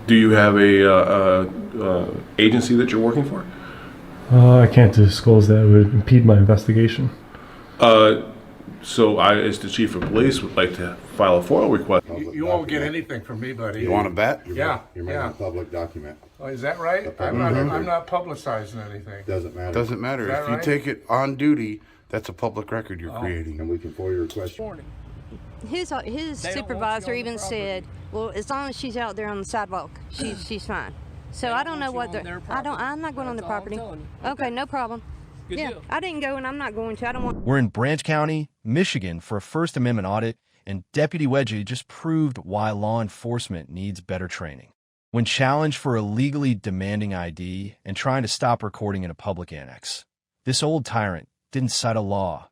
Do you have a agency that you're working for? I can't disclose that. It would impede my investigation. So I, as the chief of police, would like to file a FOIL request. You won't get anything from me, buddy. You want to bet? Yeah. You're making a public document. Oh, is that right? Okay. I'm not publicizing anything. Doesn't matter. Doesn't matter. Is that If you right? take it on duty, that's a public record you're creating. And we can FOIA request. His supervisor even said, "Well, as long as she's out there on the sidewalk, she's fine." So I don't know what they're. I'm not going on the property. Okay, no problem. Yeah, I didn't go, and I'm not going to. I don't want. We're in Branch County, Michigan for a First Amendment audit, and Deputy Wedgie just proved why law enforcement needs better training. When challenged for illegally demanding ID and trying to stop recording in a public annex, this old tyrant didn't cite a law.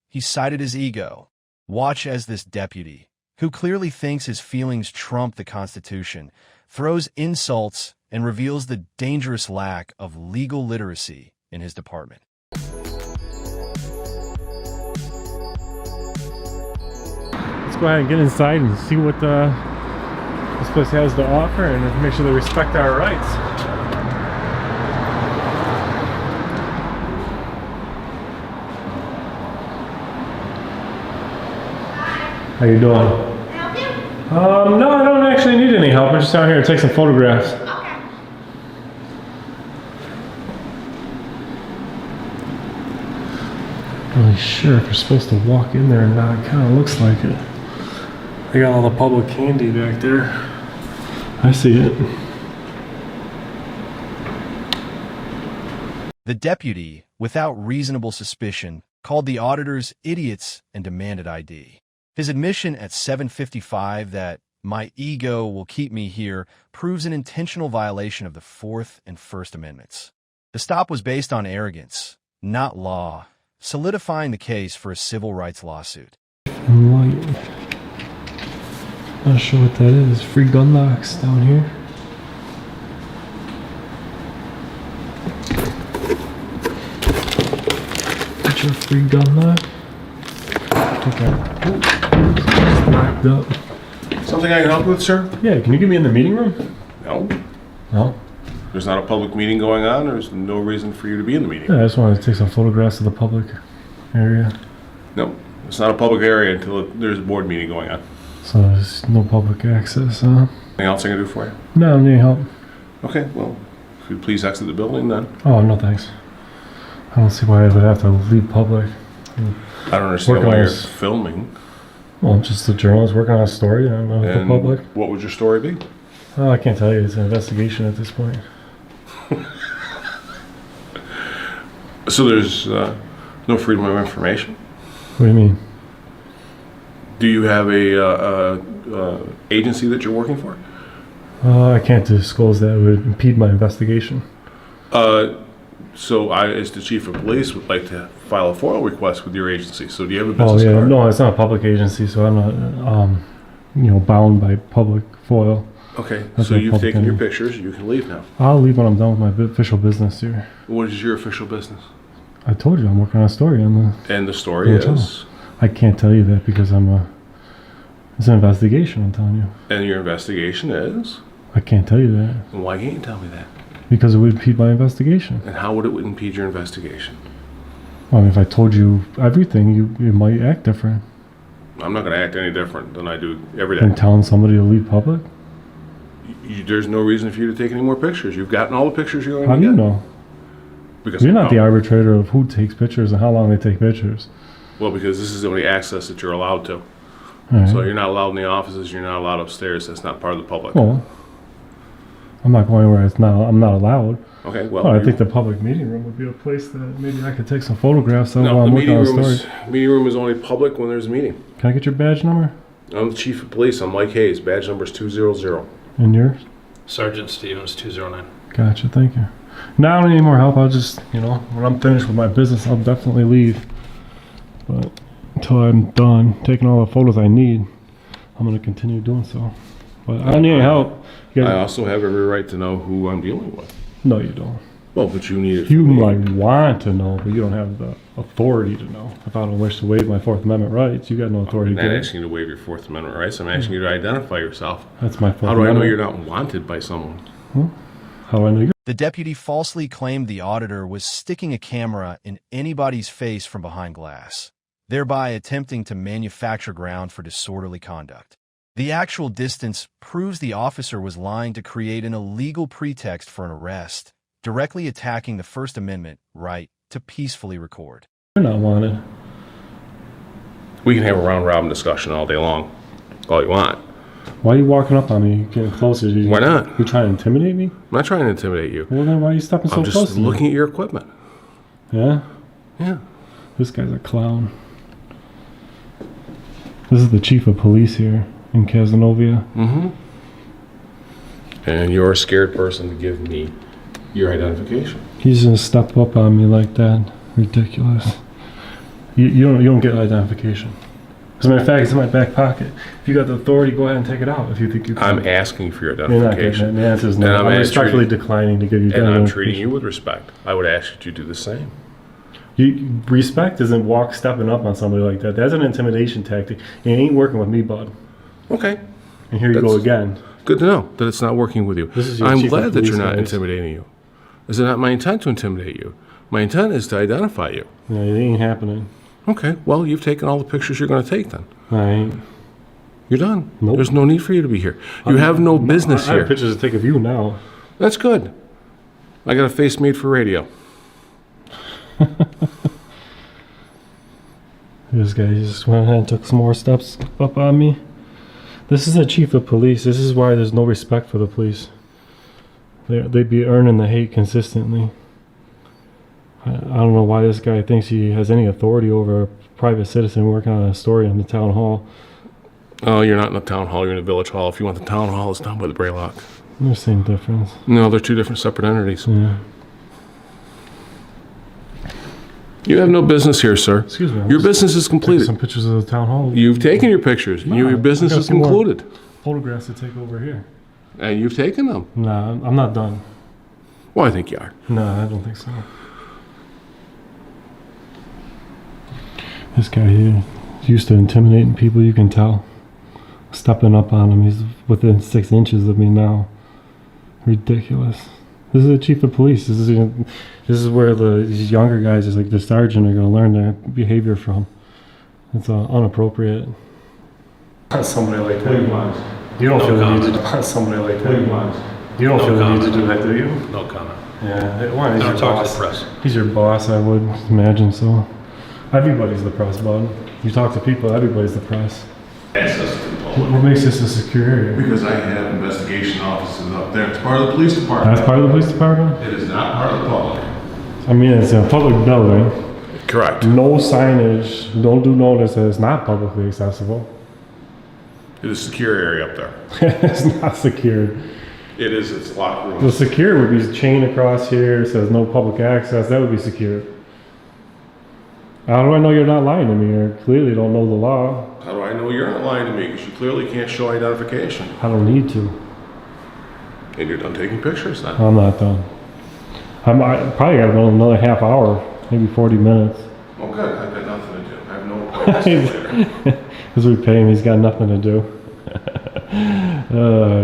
He cited his ego. Watch as this deputy, who clearly thinks his feelings trump the Constitution, throws insults and reveals the dangerous lack of legal literacy in his department. Let's go ahead and get inside and see what this place has to offer and make sure they respect our rights. How you doing? Can I help you? No, I don't actually need any help. I'm just out here to take some photographs. Okay. Really sure if you're supposed to walk in there or not. It kind of looks like it. They got all the public candy back there. I see it. The deputy, without reasonable suspicion, called the auditors idiots and demanded ID. His admission at 7:55 that "my ego will keep me here" proves an intentional violation of the Fourth and First Amendments. The stop was based on arrogance, not law, solidifying the case for a civil rights lawsuit. Light. Not sure what that is. Free gun locks down here. Got your free gun lock. Okay. It's locked up. Something I can help with, sir? Yeah, can you get me in the meeting room? No. No? There's not a public meeting going on. There's no reason for you to be in the meeting. Yeah, I just wanted to take some photographs of the public area. No, it's not a public area until there's a board meeting going on. So there's no public access, huh? Anything else I can do for you? No, I need help. Okay, well, if you'd please exit the building then. Oh, no thanks. I don't see why I would have to leave public. I don't understand Working why on you're this- Filming. Well, just the journalist working on a story and the And public. what would your story be? Oh, I can't tell you. It's an investigation at this point. So there's no freedom of information? What do you mean? Do you have a agency that you're working for? I can't disclose that. It would impede my investigation. So I, as the chief of police, would like to file a FOIL request with your agency. So do you have a Oh, business yeah. card? No, it's not a public agency, so I'm not, bound by public FOIL. Okay, That's so not you've public taken your entity. pictures. You can leave now. I'll leave when I'm done with my official business here. What is your official business? I told you I'm working on a story on the... And the story Hotel. is? I can't tell you that because it's an investigation, I'm telling you. And your investigation is? I can't tell you that And why can't you tell me that? because it would impede my investigation. And how would it impede your investigation? Well, I mean, if I told you everything, you might act different I'm not going to act any different than I do every than day. telling somebody to leave public. There's no reason for you to take any more pictures. You've gotten all the pictures you're going How to do you get. know? Because You're I not the know. arbitrator of who takes pictures and how long they take pictures. Well, because this is the only access that you're allowed to. All right. So you're not allowed in the offices. You're not allowed upstairs. That's not part of the public. Well, I'm not going where I'm not allowed. Okay, well. Well, I you- think the public meeting room would be a place that maybe I could take some photographs of No, while the I'm working meeting on a room, story. meeting room is only public when there's a meeting. Can I get your badge number I'm the chief of police. I'm Mike Hayes. Badge number is 200. and yours? Sergeant Stevens, 209. Gotcha, thank you. Now I don't need any more help. I'll just, when I'm finished with my business, I'll definitely leave. But until I'm done taking all the photos I need, I'm going to continue doing so. But I don't need any help. You I guys- also have every right to know who I'm dealing with. No, you don't. Well, but you need it. You from me. might want to know, but you don't have the authority to know. If I don't wish to waive my Fourth Amendment rights, you got no authority I'm to not do it. asking you to waive your Fourth Amendment rights. I'm asking you to identify yourself. That's my Fourth How do I know Amendment. you're not wanted by someone? How do I know you're? The deputy falsely claimed the auditor was sticking a camera in anybody's face from behind glass, thereby attempting to manufacture ground for disorderly conduct. The actual distance proves the officer was lying to create an illegal pretext for an arrest, directly attacking the First Amendment right to peacefully record. You're not wanted. We can have a round-robin discussion all day long, all you want. Why are you walking up on me, getting closer? Why not? You trying to intimidate me? I'm not trying to intimidate you. Well, then why are you stepping so I'm close just to me? looking at your equipment. Yeah? Yeah. This guy's a clown. This is the chief of police here in Casanova. Mm-hmm. And you're a scared person to give me your identification. He's gonna step up on me like that. Ridiculous. You don't get identification. As a matter of fact, it's in my back pocket. If you got the authority, go ahead and take it out if you think you can. I'm asking for your You're not getting it. identification. The answer is And no. I'm I'm respectfully treating- declining to give you And I'm identification. treating you with respect. I would ask that you do the same. Respect isn't stepping up on somebody like that. That's an intimidation tactic. It ain't working with me, bud. Okay. And here you go That's- again. Good to know that it's not working with you. This is your I'm chief of glad that you're police, not guys. intimidating you. It's not my intent to intimidate you. My intent is to identify you. No, it ain't happening. Okay, well, you've taken all the pictures you're going to take then. I ain't. You're done. Nope. There's no need for you to be here. You have no business I have here. pictures to take of you now. That's good. I got a face made for radio. This guy just went ahead and took some more steps up on me. This is the chief of police. This is why there's no respect for the police. They be earning the hate consistently. I don't know why this guy thinks he has any authority over a private citizen working on a story in the town hall. Oh, you're not in the town hall, you're in the village hall. If you want the town hall, it's down by the Braylock. There's the same difference. No, they're two different separate entities. Yeah. You have no business here, sir. Excuse me. I'm Your just business is taking completed. some pictures of the town hall. You've taken your pictures. and your No, business I got is some more. concluded. Photographs to take over here. And you've taken them. Nah, I'm not done. Well, I think you are. Nah, I don't think so. This guy here is used to intimidating people, you can tell. Stepping up on him, he's within 6 inches of me now. Ridiculous. This is the chief of police. This is where these younger guys, just like the sergeant, are going to learn their behavior from. It's inappropriate. Not somebody like that. You don't feel the need to do not somebody like that. You don't feel the need to do that, do you? No comment. Yeah, why? He's Don't your talk to boss. the press. He's your boss, I would imagine so. Everybody's the press, bud. You talk to people, everybody's the press. What makes this a secure area? Because I have investigation offices up there. It's part of the police department. That's part of the police department? It is not part of the public. I mean, it's a public building. Correct. No signage, don't do notice that it's not publicly accessible. It is a secure area up there. It's not secured. It is. It's locked The rooms. secure would be chain across here, says no public access, that would be secure. How do I know you're not lying to me or clearly don't know the law? How do I know you're not lying to me? Because you clearly can't show identification. I don't need to. And you're done taking pictures then. I'm not done. I probably got another half hour, maybe 40 minutes. Oh, good. I've got nothing to do. I have no appointments later. Because we pay him, he's got nothing to do.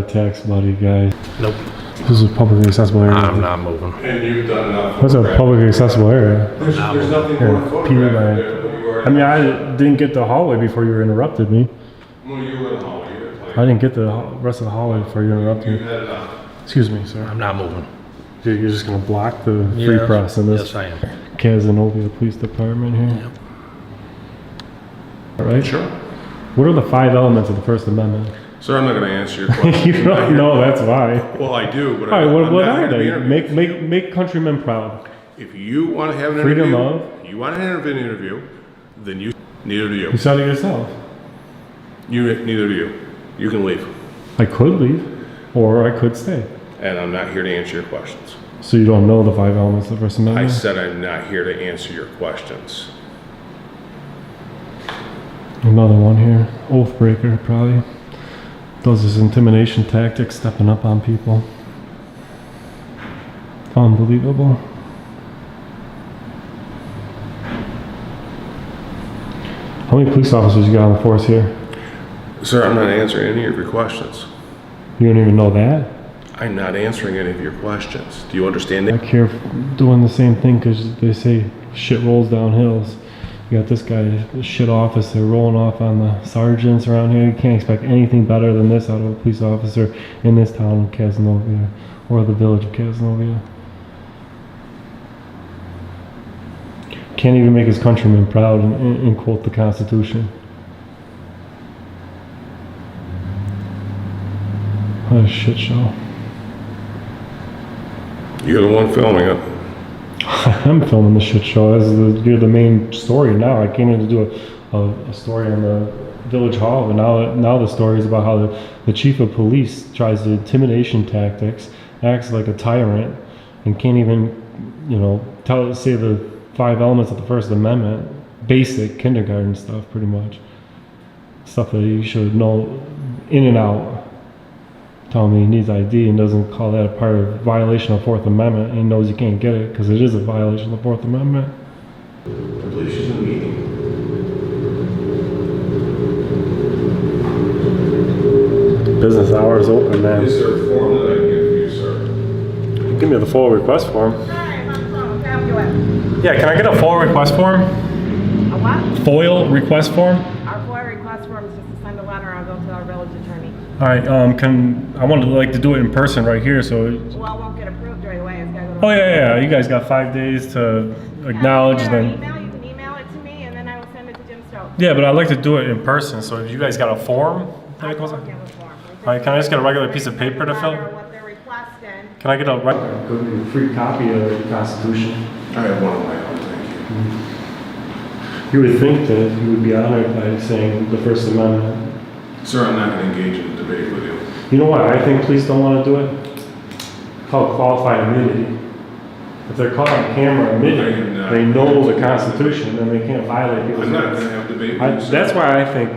Tax buddy guy. Nope. This is a publicly accessible area. I'm not moving. And you've done enough. What's a publicly accessible area? There's nothing Here, more to photograph. I mean, I didn't get the hallway before you interrupted me. Well, you were in the hallway. You were I playing. didn't get the rest of the hallway before you interrupted You me. had enough. Excuse me, sir. I'm not moving. You're just going to block the free Yes. press in this Yes, I am. Casanova Police Department here. Yep. All right? Sure. What are the 5 elements of the First Amendment? Sir, I'm not going to answer your question. You don't know, that's why. Well, I do, but All right, I'm what not are here to be they? interviewed. Make countrymen proud. If you want to have an Freedom interview, of? you want to have an interview, then neither do you. You said it yourself. Neither do you. You can leave. I could leave, or I could stay. And I'm not here to answer your questions. So you don't know the 5 elements of the First I Amendment? said I'm not here to answer your questions. Another one here. Oath breaker, probably. Does this intimidation tactic, stepping up on people. Unbelievable. How many police officers you got on the force here? Sir, I'm not answering any of your questions. You don't even know that? I'm not answering any of your questions. Do you understand Back that? here doing the same thing because they say shit rolls down hills. You got this guy, a shit officer, rolling off on the sergeants around here. You can't expect anything better than this out of a police officer in this town of Casanova or the village of Casanova. Can't even make his countrymen proud and quote the Constitution. What a shit show. You're the one filming it. I'm filming the shit show. You're the main story now. I came in to do a story on the village hall, but now the story is about how the chief of police tries the intimidation tactics, acts like a tyrant, and can't even, say the 5 elements of the First Amendment, basic kindergarten stuff, pretty much. Stuff that you should know in and out. Telling me he needs ID and doesn't call that a part of violation of the Fourth Amendment, and he knows he can't get it because it is a violation of the Fourth Amendment. I believe she's in a meeting. Business hours open, man. Is there a form that I can give you, sir? Give me the full request form. Yeah, can I get a FOIL request form? A what? FOIL request form? Our FOIL request form is just to send a letter. I'll go to our village attorney. All right, I wanted to do it in person right here, so. Well, it won't get approved right away. It's gotta go to Oh yeah, you guys got 5 days to acknowledge, You then. can email it to me, and then I will send it to Jim Stokes. Yeah, but I'd like to do it in person, so if you guys got a form? I All will give a form. right, can I just get a regular piece of paper to fill? What they're requesting. Can I get a free copy of the Constitution? I have one of my own, thank you. You would think that you would be honored by saying the First Amendment. Sir, I'm not going to engage in a debate with you. You know what I think police don't want to do it? Called qualified immunity. If they're caught on camera admitting they know the Constitution, then they can't violate people's I'm not rights. going to have debate with you, sir. That's why I think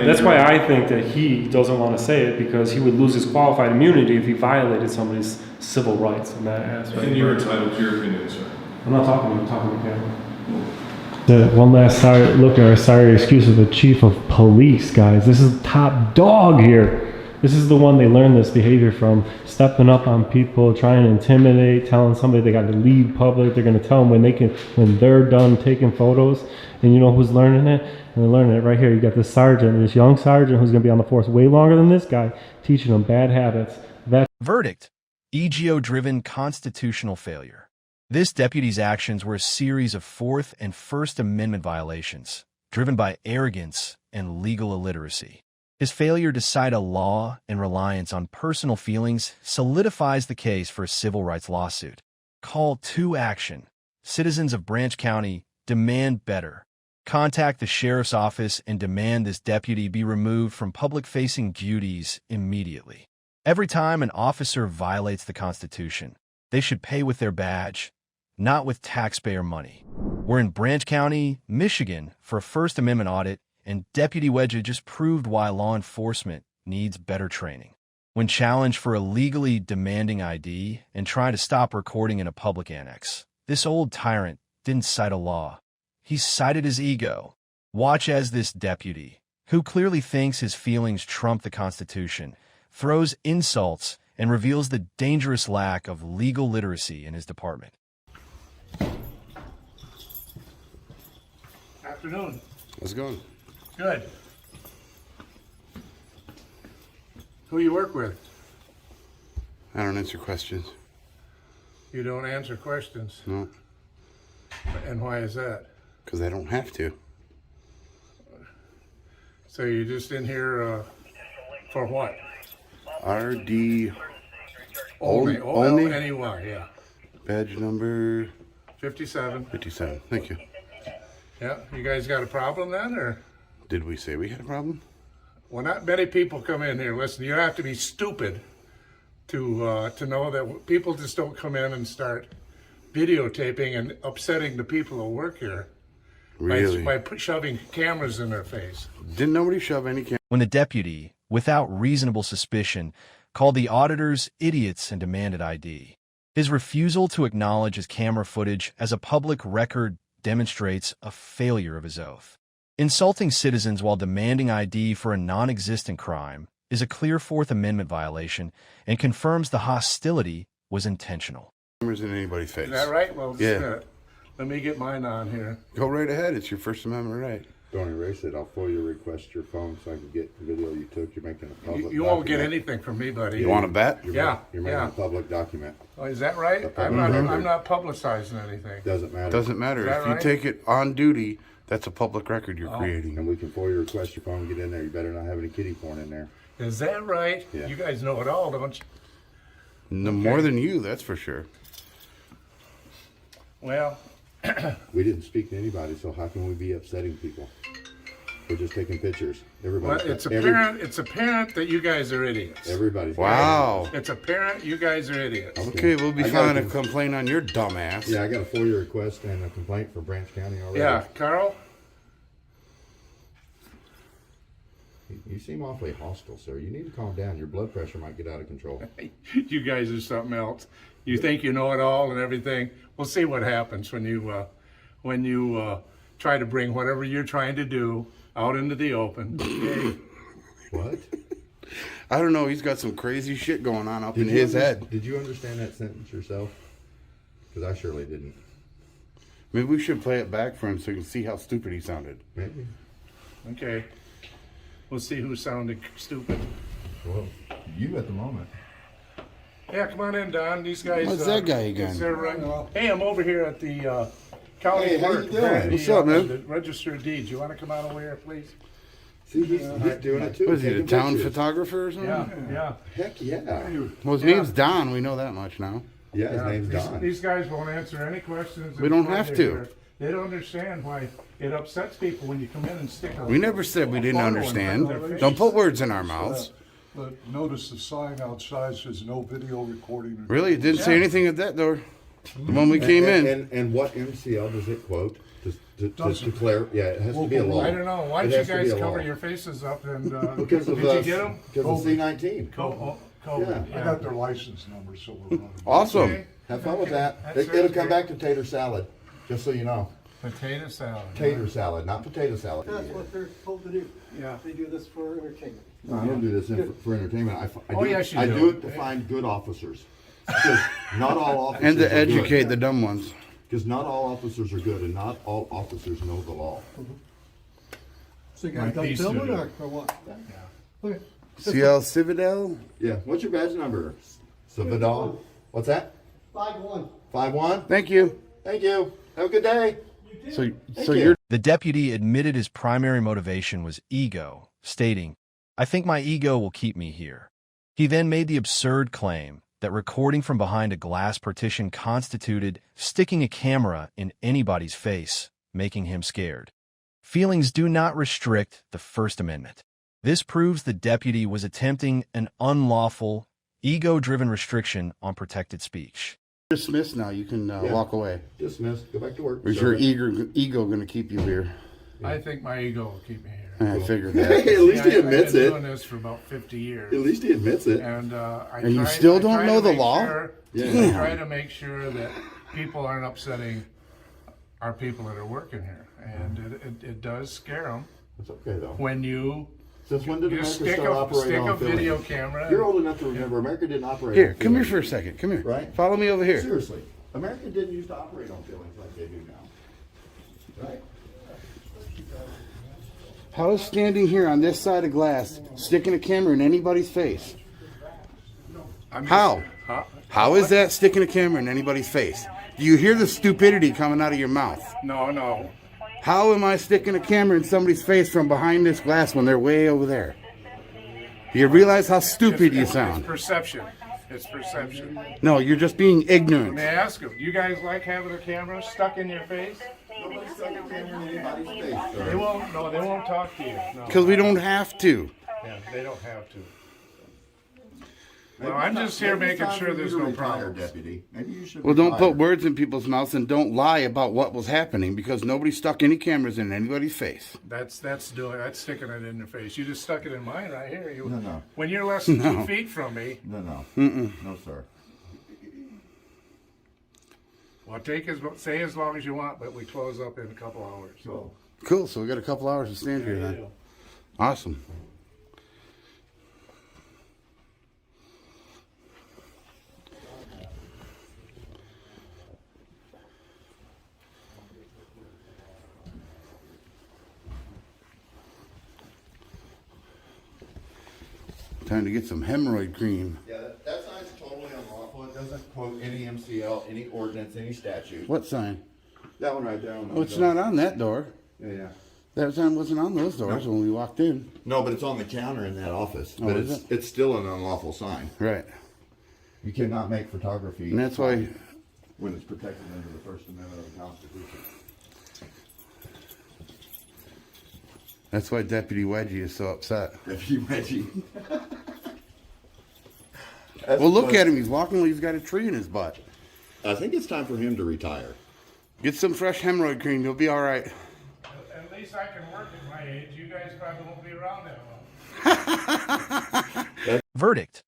that's why I think that he doesn't want to say it, because he would lose his qualified immunity if he violated somebody's civil rights in that aspect. And you're entitled to your opinion, sir. I'm not talking to you, I'm talking to camera. One last look at our sorry excuse of the chief of police, guys. This is top dog here. This is the one they learned this behavior from. Stepping up on people, trying to intimidate, telling somebody they got to leave public. They're going to tell them when they're done taking photos. And you know who's learning it? And they're learning it right here. You got this sergeant, this young sergeant who's going to be on the force way longer than this guy, teaching them bad habits. Verdict: EGO-driven constitutional failure. This deputy's actions were a series of Fourth and First Amendment violations, driven by arrogance and legal illiteracy. His failure to cite a law and reliance on personal feelings solidifies the case for a civil rights lawsuit. Call to action. Citizens of Branch County, demand better. Contact the sheriff's office and demand this deputy be removed from public-facing duties immediately. Every time an officer violates the Constitution, they should pay with their badge, not with taxpayer money. We're in Branch County, Michigan for a First Amendment audit, and Deputy Wedge just proved why law enforcement needs better training. When challenged for illegally demanding ID and trying to stop recording in a public annex, this old tyrant didn't cite a law. He cited his ego. Watch as this deputy, who clearly thinks his feelings trump the Constitution, throws insults and reveals the dangerous lack of legal literacy in his department. Afternoon. How's it going? Good. Who you work with? I don't answer questions. You don't answer questions. No, And why is that? because I don't have to. So you're just in here for what? RD Only. Only? O-L-N-E-Y, yeah. badge number 57. 57. Thank you. Yeah. You guys got a problem then, or? Did we say we had a problem? Well, not many people come in here. Listen, you have to be stupid to know that people just don't come in and start videotaping and upsetting the people who work here Really? by shoving cameras in their face. Didn't nobody shove any When the deputy, without reasonable suspicion, called the auditors idiots and demanded ID, His refusal to acknowledge his camera footage as a public record demonstrates a failure of his oath. Insulting citizens while demanding ID for a non-existent crime is a clear Fourth Amendment violation and confirms the hostility was intentional. Cameras in anybody's face. Is that right? Well, Yeah. let me get mine on here. Go right ahead. It's your First Amendment right. Don't erase it. I'll FOIA request your phone so I can get the video you took. You're making a public You won't get document. anything from me, buddy. You want to bet? Yeah, You're making yeah. a public document. Oh, is that right? A public record. I'm not publicizing anything. Doesn't matter. Doesn't matter. Is that If you right? take it on duty, that's a public record you're creating. And we can FOIA request your phone and get in there. You better not have any kitty porn in there. Is that right? Yeah. You guys know it all, don't you? No more than you, that's for sure. Well, We didn't speak to anybody, so how can we be upsetting people? We're just taking pictures. Everybody. it's apparent that you guys are idiots. Everybody's. Wow. It's apparent you guys are idiots. Okay, we'll be I filing a got- complaint on your dumb ass. Yeah, I got a FOIA request and a complaint for Branch County already. Yeah, Carl? You seem awfully hostile, sir. You need to calm down. Your blood pressure might get out of control. You guys are something else. You think you know it all and everything. We'll see what happens when you try to bring whatever you're trying to do out into the open. Okay? What? I don't know, he's got some crazy shit going on up in you his under- head. Did you understand that sentence yourself? Because I surely didn't. Maybe we should play it back for him so you can see how stupid he sounded. Maybe. Okay. We'll see who sounded stupid. Well, you at the moment. Yeah, come on in, Don. These guys. What's that guy again? Hey, I'm over here at the county Hey, how clerk. you doing? What's up, man? The Register of Deeds. You want to come on over here, please? See, he's doing it too. Was he the taking town pictures. photographer or something? Yeah. Heck yeah. Well, his name's Don, we know that much now. Yeah, his name's These- Don. These guys won't answer any questions. We don't until have they're to. here. They don't understand why it upsets people when you come in and stick a We never said we didn't photo in front understand. of their face. Don't put words in our mouths. But notice the sign outside says no video recording. Really? It didn't say anything at that door. The one we came in. And what MCL does it quote? To declare, yeah, it has to be a law. I don't know. Why It don't you has to be guys a cover law. your faces up and Because of did you get them? Because of C19. COVID. Yeah. I got their license number, so we're running. Awesome. Okay. Have fun with that. That It'll sounds come great. back to tater salad, just so you know. Potato salad. Tater salad, not potato salad. That's what they're told to do. Yeah. They do this for entertainment. No, I don't do this for entertainment. I Oh, do, yes, you I do. do it to find good officers. Because not all officers And to are educate good. the dumb ones. Because not all officers are good, and not all officers know the law. So you My guys done piece filming to or what? Okay. CL Civadel? Yeah. What's your badge number? Savadal. What's that? 5-1. 5-1. Thank you. Thank you. Have a good day. So you. you're The deputy admitted his primary motivation was ego, stating, "I think my ego will keep me here." He then made the absurd claim that recording from behind a glass partition constituted sticking a camera in anybody's face, making him scared. Feelings do not restrict the First Amendment. This proves the deputy was attempting an unlawful, ego-driven restriction on protected speech. dismissed now. You can walk away. Dismissed. Go back to work. Or is your ego going to keep you here? I think my ego will keep me here. I figured that. Hey, at least he admits I've been it. doing this for about 50 years. At least he admits it. And And you still don't know the law? I try to make sure that people aren't upsetting our people that are working here, and it does scare them It's okay though. when you Since when did just America start operating on film? video camera. You're old enough to remember America didn't operate Here, on come here film. for a second. Come here. Right? Follow me over here. Seriously. America didn't used to operate on feelings like they do now. Right? How is standing here on this side of glass sticking a camera in anybody's face? How? Huh? How is that sticking a camera in anybody's face? Do you hear the stupidity coming out of your mouth? No. How am I sticking a camera in somebody's face from behind this glass when they're way over there? Do you realize how stupid you It's sound? perception. It's perception. No, you're just being Let ignorant. me ask you, you guys like having a camera stuck in your face? Nobody stuck a camera in anybody's face, They sir. won't. No, they won't talk to you. No. Because we don't have to. Yeah, they don't have to. Maybe Well, I'm it's just time- here maybe it's making time sure for you there's to no retire, problems. Deputy. Maybe you should Well, don't retire. put words in people's mouths and don't lie about what was happening because nobody stuck any cameras in anybody's face. That's sticking it in your face. You just stuck it in mine right here. No. When you're less than No. 2 feet from me, No. No, sir. Well, stay as long as you want, but we close up in a couple hours, so. Cool. So we got a couple hours to stand here then. Awesome. Time to get some hemorrhoid cream. Yeah, that sign's totally unlawful. It doesn't quote any MCL, any ordinance, any statute. What sign? That one right there. Oh, it's not on that door. Yeah. That sign wasn't on those doors when we walked in. No, but it's on the counter in that office. Oh, But is it's still an unlawful sign. Right. You cannot make photography. And that's why. When it's protected under the First Amendment of the Constitution. That's why Deputy Wedgie is so upset. Deputy Wedgie. Well, look at him. He's walking like he's got a tree in his butt. I think it's time for him to retire. Get some fresh hemorrhoid cream. You'll be all right. At least I can work at my age. You guys probably won't be around that long. Verdict: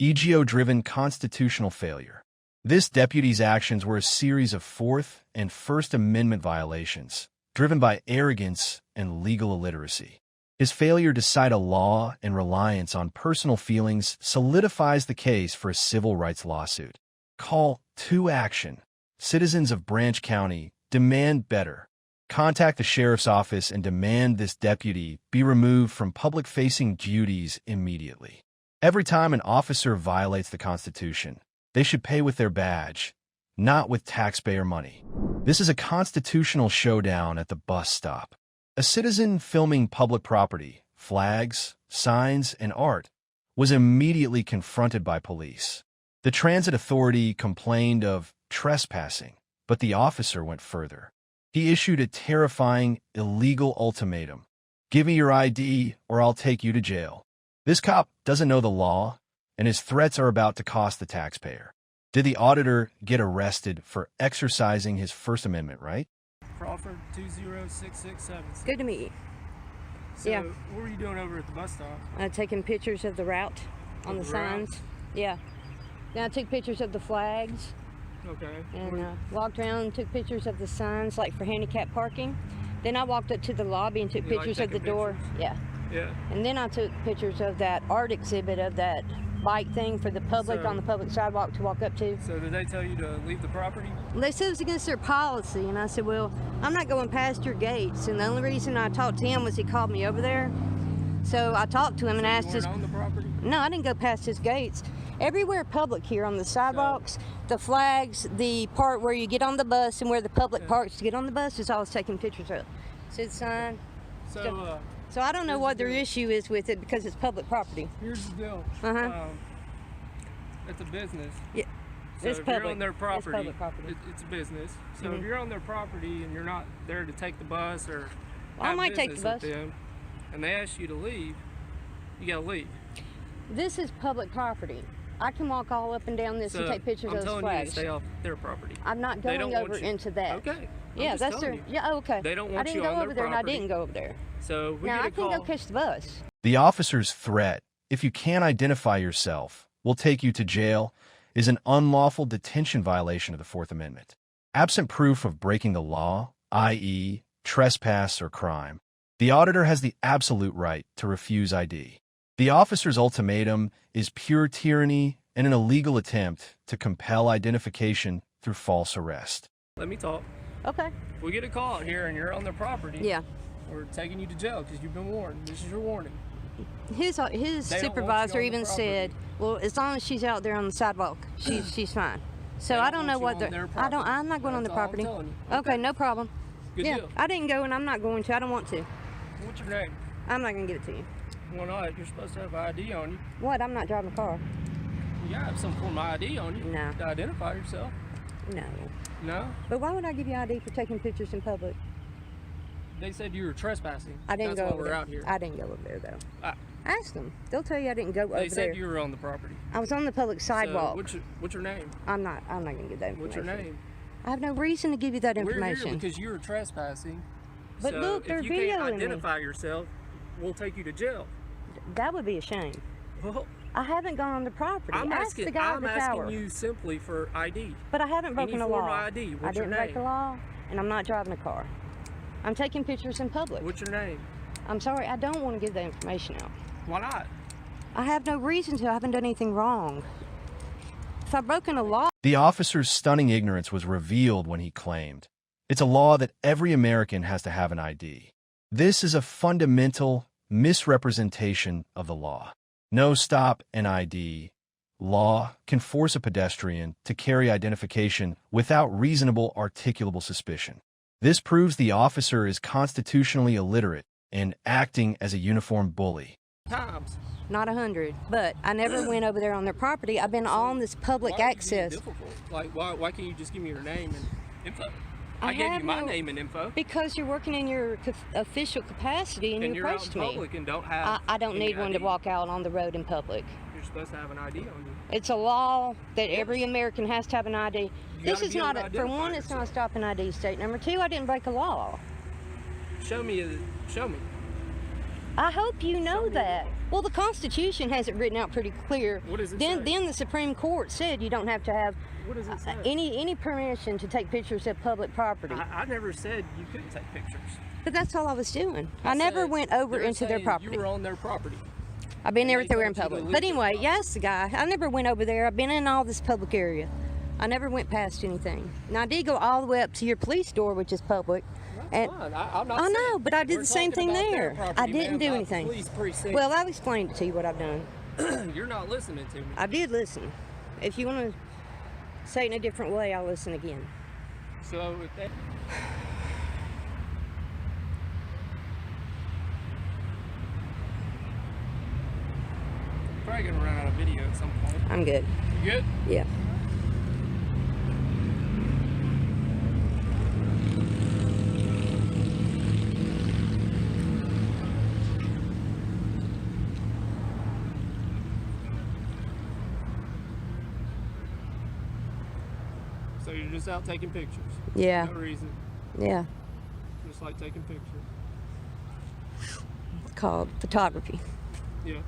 EGO-driven constitutional failure. This deputy's actions were a series of Fourth and First Amendment violations, driven by arrogance and legal illiteracy. His failure to cite a law and reliance on personal feelings solidifies the case for a civil rights lawsuit. Call to action. Citizens of Branch County demand better. Contact the sheriff's office and demand this deputy be removed from public-facing duties immediately. Every time an officer violates the Constitution, they should pay with their badge, not with taxpayer money. This is a constitutional showdown at the bus stop. A citizen filming public property, flags, signs, and art was immediately confronted by police. The transit authority complained of trespassing, but the officer went further. He issued a terrifying, illegal ultimatum. Give me your ID or I'll take you to jail. This cop doesn't know the law, and his threats are about to cost the taxpayer. Did the auditor get arrested for exercising his First Amendment right? Crawford 20667. Good to meet you. So, Yeah. what were you doing over at the bus stop? Taking pictures of the route on the signs. routes? Yeah. Then I took pictures of the flags Okay. and walked around and took pictures of the signs, like for handicap parking. Then I walked up to the lobby and took You like pictures of the taking door. pictures? Yeah. Yeah. And then I took pictures of that art exhibit of that bike thing for the public So- on the public sidewalk to walk up to. So did they tell you to leave the property? They said it was against their policy, and I said, well, I'm not going past your gates. And the only reason I talked to him was he called me over there. So I talked to him and asked You weren't on the property? No, I didn't go past his gates. Everywhere public here on the sidewalks, the flags, the part where you get on the bus and where the public parks to get on the bus is all I was taking pictures of. See the sign? So I don't know what their issue is with it because it's public property. Here's the deal. Uh-huh. It's a business. Yeah. So It's if you're public. on their It's property, public property. it's a business. So Mhm. if you're on their property and you're not there to take the bus or Well, I have might take the business bus. with them, and they ask you to leave, you gotta leave. This is public property. I can walk all up and down this and So, take pictures I'm of those telling flags. you to stay off their property. I'm not They going don't want over you- into that. Okay. I'm Yeah, just that's their. telling you. Yeah, okay. They don't I want didn't you go on over their there, and I property. didn't go over there. So we Now get I a can call. go catch the bus. The officer's threat, if you can't identify yourself, will take you to jail, is an unlawful detention violation of the Fourth Amendment. Absent proof of breaking the law, i.e., trespass or crime, the auditor has the absolute right to refuse ID. The officer's ultimatum is pure tyranny and an illegal attempt to compel identification through false arrest. Let me talk. Okay. If we get a call out here and you're on their property, Yeah. we're taking you to jail because you've been warned. This is your warning. His They don't want you supervisor on the even property. said, "Well, as long as she's out there on the sidewalk, she's fine." So They I don't don't know want what you they're. on their I don't. property. I'm not going on the That's all I'm property. telling you. Okay, no problem. Good yeah, deal. I didn't go, and I'm not going to. I don't want to. What's your name? I'm not going to give it to you. Why not? You're supposed to have ID on you. What? I'm not driving a car. You gotta have some form of ID on you. No. To identify yourself. No. No? But why would I give you ID for taking pictures in public? They said you were trespassing. I didn't That's go why over we're there. out here. I didn't go over there though. I- Ask them. They'll tell you I didn't go over They there. said you were on the property. I was on the public sidewalk. So what's your name? I'm not going to give that information. What's your name? I have no reason to give you that We're information. here because you were trespassing. But so look, they're if you can't videoing me. identify yourself, we'll take you to jail. That would be a shame. Well, I haven't gone on the property. I'm Ask the asking. guy at I'm the tower. asking you simply for ID. But I haven't broken Any the form law. of ID. I What's your didn't break the name? law, and I'm not driving a car. I'm taking pictures in public. What's your name? I'm sorry, I don't want to give that information out. Why not? I have no reason to. I haven't done anything wrong. If I've broken a law. The officer's stunning ignorance was revealed when he claimed, "It's a law that every American has to have an ID." This is a fundamental misrepresentation of the law. No stop and ID law can force a pedestrian to carry identification without reasonable articulable suspicion. This proves the officer is constitutionally illiterate and acting as a uniformed bully. Times. Not 100, but I never went over there on their property. I've been on this public access. Difficult. Like, why can't you just give me your name and info? I gave have you my no- name and info. Because you're working in your official capacity and you you're out approached in me. public and don't have. I don't any need one to ID. walk out on the road in public. You're supposed to have an ID on you. It's a law that every American has to have an ID. This gotta is be able not, to for identify one, it's not a yourself. stop and ID state. Number two, I didn't break a law. Show me. Show me. I hope you know that. Well, the Constitution has it written out pretty clear. What does it then, say? Then the Supreme Court said you don't have to have What does it say? any permission to take pictures of public property. I never said you couldn't take pictures. But that's all I was doing. I never said went over you're into their saying property. You were on their property. I've been they everywhere in told you to public. leave But the anyway, property. yes, the guy. I never went over there. I've been in all this public area. I never went past anything. Now, I did go all the way up to your police door, which is public. That's fine. I'm not I know, saying- but I did we're the same talking thing about their there. property, I didn't ma'am, do not anything. Police precinct. Well, I've explained it to you what I've done. You're not listening to me. I did listen. If you want to say it in a different way, I'll listen again. So if that. Probably gonna run out of video at some point. I'm good. You good? Yeah. So you're just out taking pictures? Yeah. No reason. Yeah. Just like taking pictures. It's called photography. Yeah.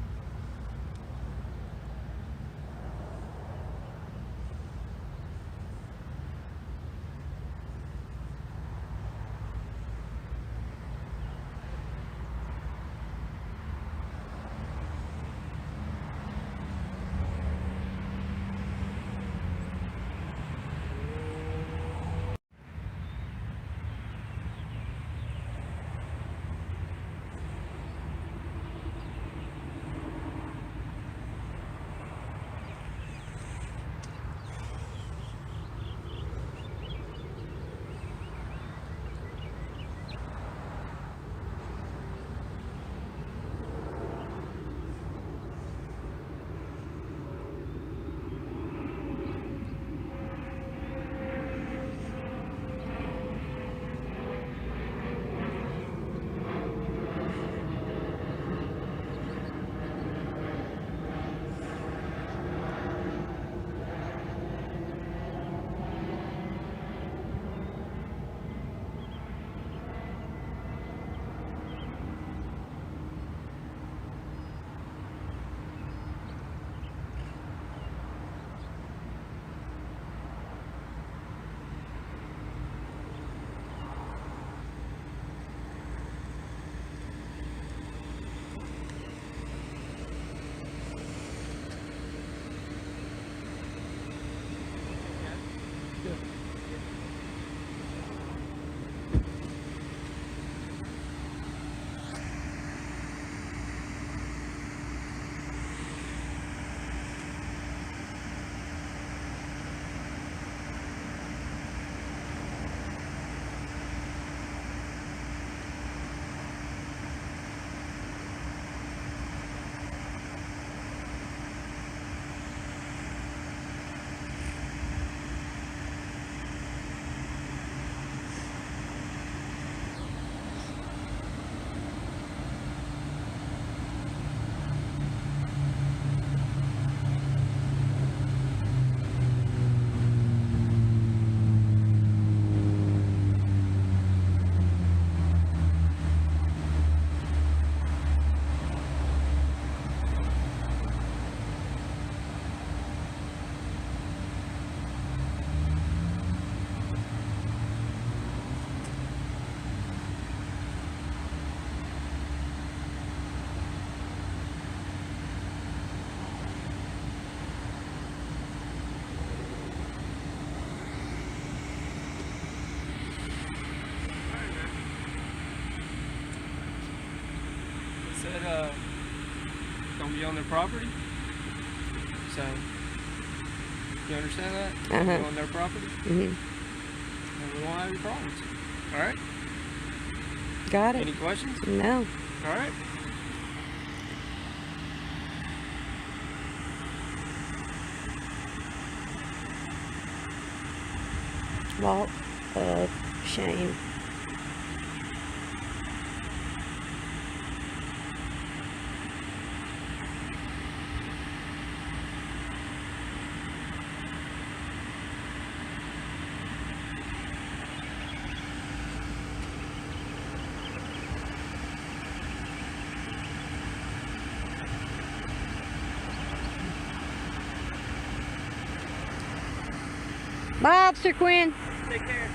be on their property. So, you understand that? Uh-huh. You're on their property, Mm-hmm. and we won't have any problems. All right? Got it. Any questions? No. All right. Walk of shame. Bye, Officer Quinn. Take care.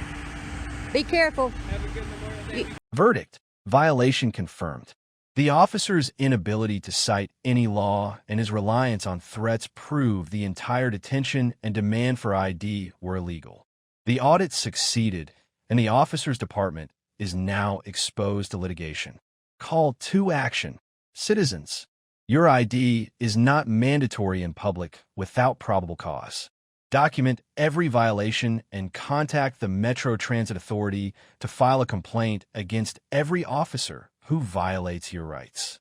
Be careful. Have a good Memorial Day. Verdict: violation confirmed. The officer's inability to cite any law and his reliance on threats prove the entire detention and demand for ID were illegal. The audit succeeded, and the officer's department is now exposed to litigation. Call to action. Citizens, your ID is not mandatory in public without probable cause. Document every violation and contact the Metro Transit Authority to file a complaint against every officer who violates your rights.